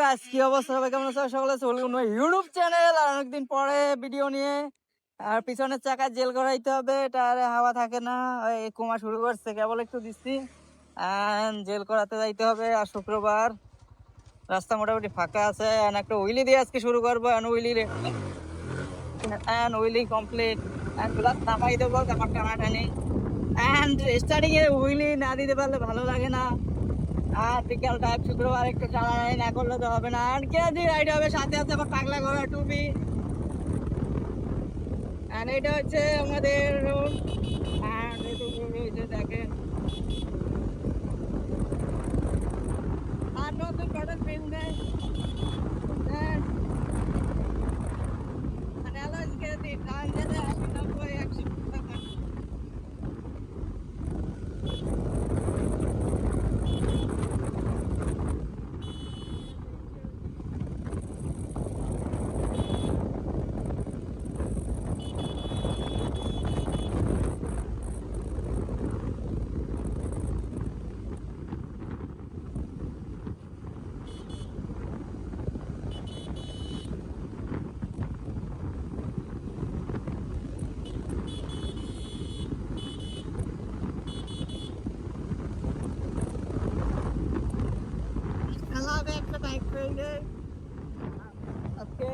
Guys, কি অবস্থা? সবাই কেমন আছো? সকলে চলে ইউটিউব চ্যানেল আর অনেকদিন পরে ভিডিও নিয়ে। আর পিছনের চাকা জেল করাইতে হবে, টায়ারে হাওয়া থাকে না, এই কমা শুরু করছে, কেবল একটু দিচ্ছি জেল করাতে যাইতে হবে। আর শুক্রবার রাস্তা মোটামুটি ফাঁকা আছে, একটা উইলি দিয়ে আজকে শুরু করবো। উইলি কমপ্লিট, গ্লাস নামাই দেবো, তারপর টানাটানি। স্টার্টিং এ উইলি না দিতে পারলে ভালো লাগে না। আর বিকাল টাইম শুক্রবার একটু টানাটানি না করলে তো হবে না। আর কেজি রাইড হবে, সাথে আছে আবার পাগলা ঘোড়া টুপি। আর এটা হচ্ছে আমাদের রোড। আর দেখেন আর নতুন মডেল পেন দেয়। মানে অ্যালয়েস কেজি টান দিলে 80, 90, 100 টাকা। খেলাবে একটা বাইক পেয়ে আজকে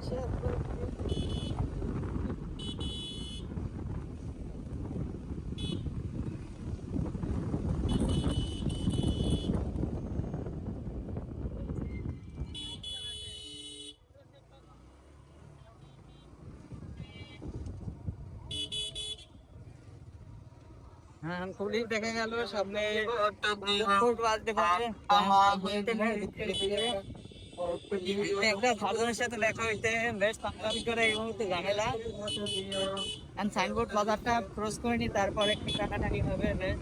শেষ করছি। হ্যাঁ, পুলিশ দেখা গেল সামনে আসতে পারে। একটা ভালোজনের সাথে দেখা হইতে বেশ পাকাপাকি করে এই মুহূর্তে ঝামেলা। সাইনবোর্ড বাজারটা ক্রস করে নি, তারপর একটু টাকাটাকি হবে বেশ।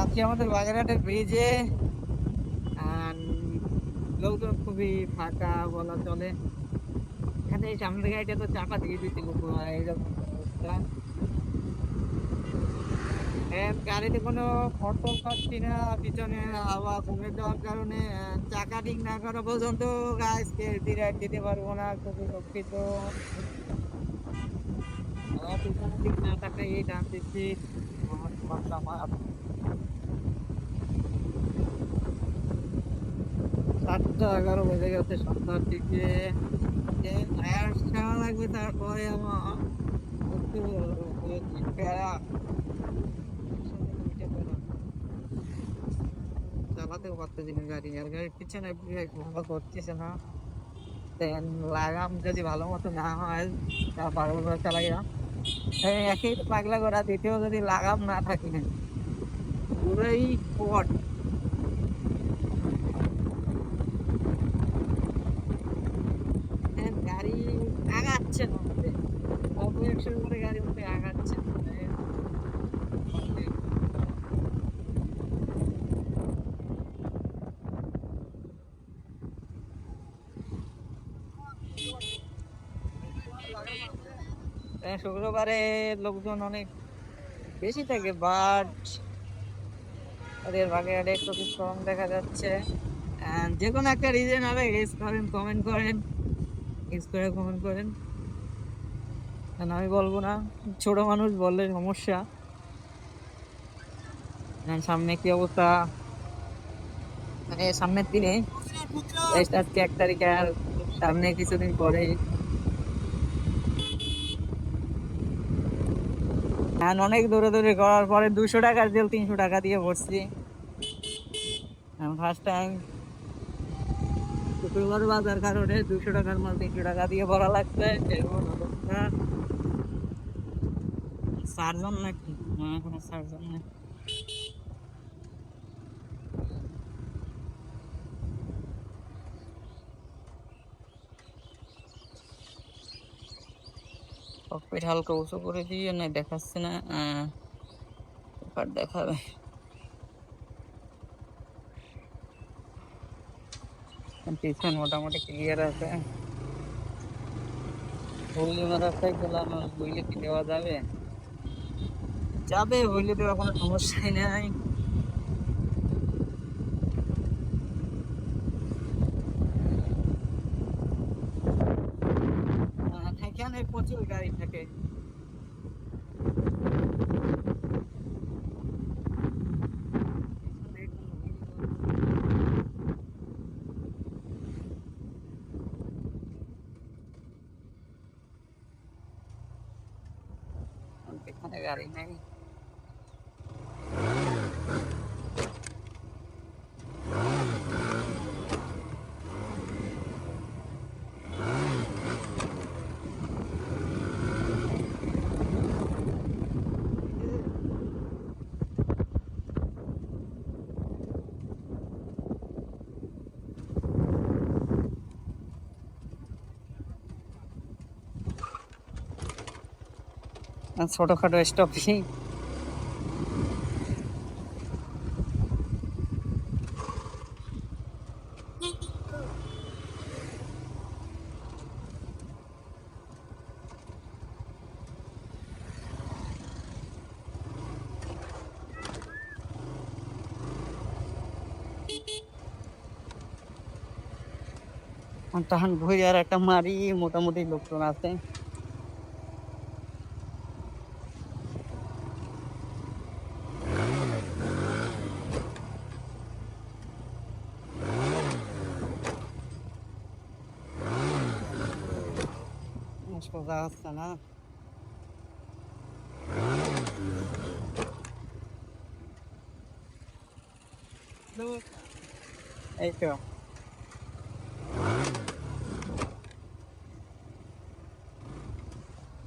আজকে আমাদের বাগেরহাটের ব্রিজে লোকজন খুবই ফাঁকা বলা চলে। এখানে এই সামনের গাড়িটা তো চাপা দিয়ে দিচ্ছিল এইরকম অবস্থা। গাড়িতে কোনো খরচর পাচ্ছি না, পিছনে হাওয়া কমে যাওয়ার কারণে চাকা ঠিক না করা পর্যন্ত গাছকে রাইড দিতে পারবো না, খুবই দুঃখিত। পিছনের দিক না তাকাই এই ডান দিচ্ছি আমার 7:11 বেজে গেছে সন্ধ্যার দিকে। টায়ার ছাড়া লাগবে, তারপরে আমার প্যারা চালাতেও পারতেছি না গাড়ি, আর গাড়ির পিছনে ব্রেক ভালো করতেছে না। দেন লাগাম যদি ভালো মতো না হয় তা বারবার চালাইয়া একই পাগলা করা, দ্বিতীয় যদি লাগাম না থাকে পুরোই স্পট। গাড়ি আগাচ্ছে না আমাদের, অল্প 100 করে গাড়ি মধ্যে আগাচ্ছে না। শুক্রবারে লোকজন অনেক বেশি থাকে, বাট ওদের ভাগে একটু কম দেখা যাচ্ছে। যে কোনো একটা রিজন হবে, গেস করেন, কমেন্ট করেন, গেস করে কমেন্ট করেন। আমি বলবো না, ছোট মানুষ বললে সমস্যা। সামনে কি অবস্থা, মানে সামনের দিনে আজকে 1 তারিখ, আর সামনে কিছুদিন পরে অনেক দৌড়াদৌড়ি করার পরে 200 টাকার তেল 300 টাকা দিয়ে ভরছি। ফার্স্ট টাইম শুক্রবার বাজার কারণে 200 টাকার মাল 300 টাকা দিয়ে ভরা লাগছে। সারজন নাকি কোনো সারজন না, ককপিট হালকা উঁচু করে দিয়ে না দেখাচ্ছে না, দেখাবে। পিছন মোটামুটি ক্লিয়ার আছে। হুগলি রাস্তায় গেলাম, বইলে কি দেওয়া যাবে? যাবে, বইলে দেওয়া কোনো সমস্যাই নাই। এখানে প্রচুর গাড়ি থাকে। এখানে গাড়ি নেই। ছোটখাটো স্টপেই তখন ঘুরে আর একটা মারি, মোটামুটি লোকজন আছে। সোজা হচ্ছে না, এই তো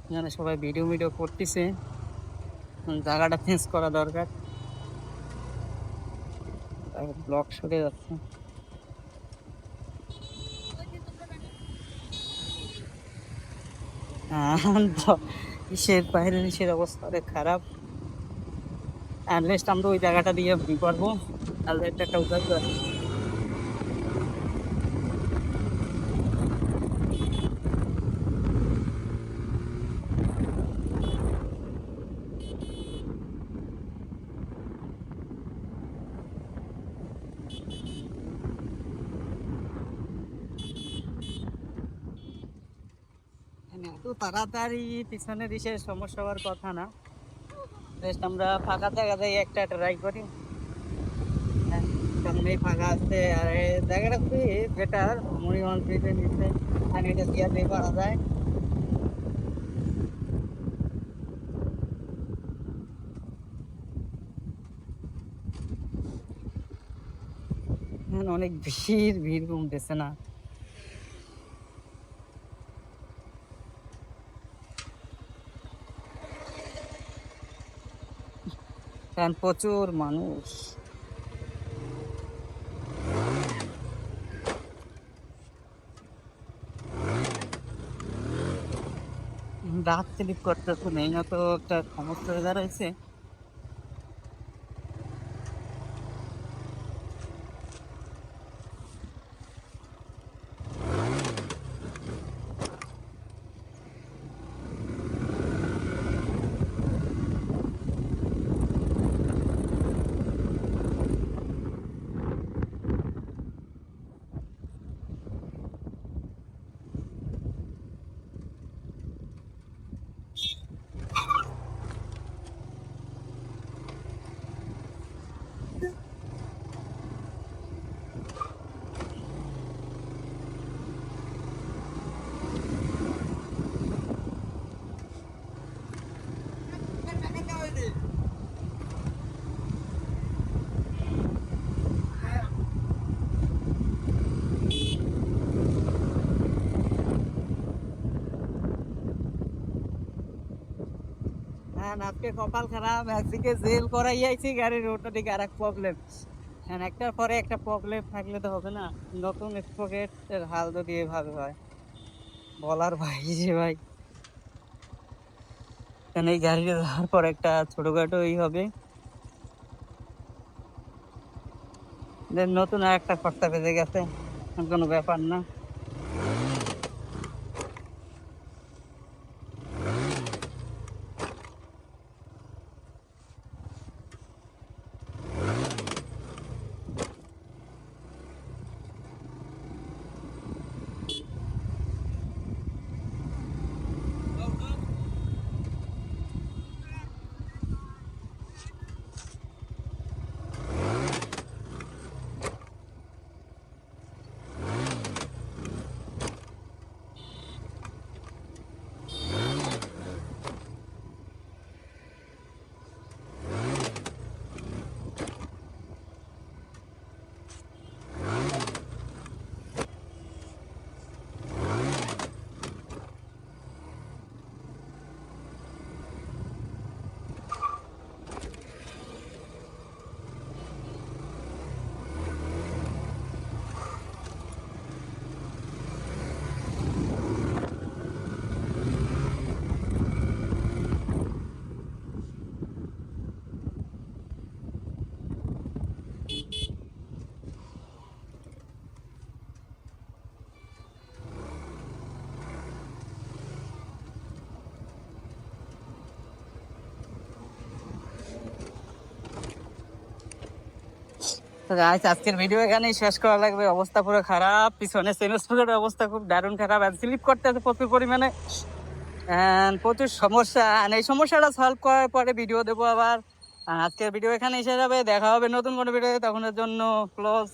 এখানে সবাই ভিডিও করতেছে, জায়গাটা চেঞ্জ করা দরকার, ব্লক সরে যাচ্ছে। কিসের বাইরে নিচের অবস্থা অনেক খারাপ। অ্যাটলিস্ট আমরা ওই জায়গাটা দিয়ে পারবো, তাহলে একটা উদ্ধার করে। তো তাড়াতাড়ি পিছনের ইসের সমস্যা হওয়ার কথা না, জাস্ট আমরা ফাঁকা জায়গায় একটা ট্রাই করি। হ্যাঁ, সামনেই ফাঁকা আছে আর এই জায়গাটা খুবই বেটার, মনিগঞ্জ ব্রিজের নিচে আর এটা দিয়ে করা যায়। অনেক ভিড় কমতেছে না, কারণ প্রচুর মানুষ। রাত স্লিপ করতেছে নেই না তো একটা সমস্যা হয়ে দাঁড়াইছে। হ্যাঁ, আজকে কপাল খারাপ, একদিকে জেল করাই আইছি, গাড়ির ওটা দিকে আর এক প্রবলেম। হ্যাঁ, একটার পরে একটা প্রবলেম থাকলে তো হবে না। নতুন স্পকেটের হাল যদি এভাবে হয়, বলার বাইরে ভাই। কারণ এই গাড়িটা যাওয়ার পর একটা ছোটখাটো হবে, নতুন আর একটা খরচা বেঁধে গেছে, কোনো ব্যাপার না। তো গাইস, আজকের ভিডিও এখানেই শেষ করা লাগবে। অবস্থা পুরো খারাপ, পিছনে সেমিস্টারের অবস্থা খুব দারুণ খারাপ, আর স্লিপ করতে আছে প্রচুর পরিমাণে, প্রচুর সমস্যা। আর এই সমস্যাটা সলভ করার পরে ভিডিও দেবো আবার। আজকের ভিডিও এখানেই শেষ হবে, দেখা হবে নতুন কোনো ভিডিও, তখনের জন্য ক্লোজ।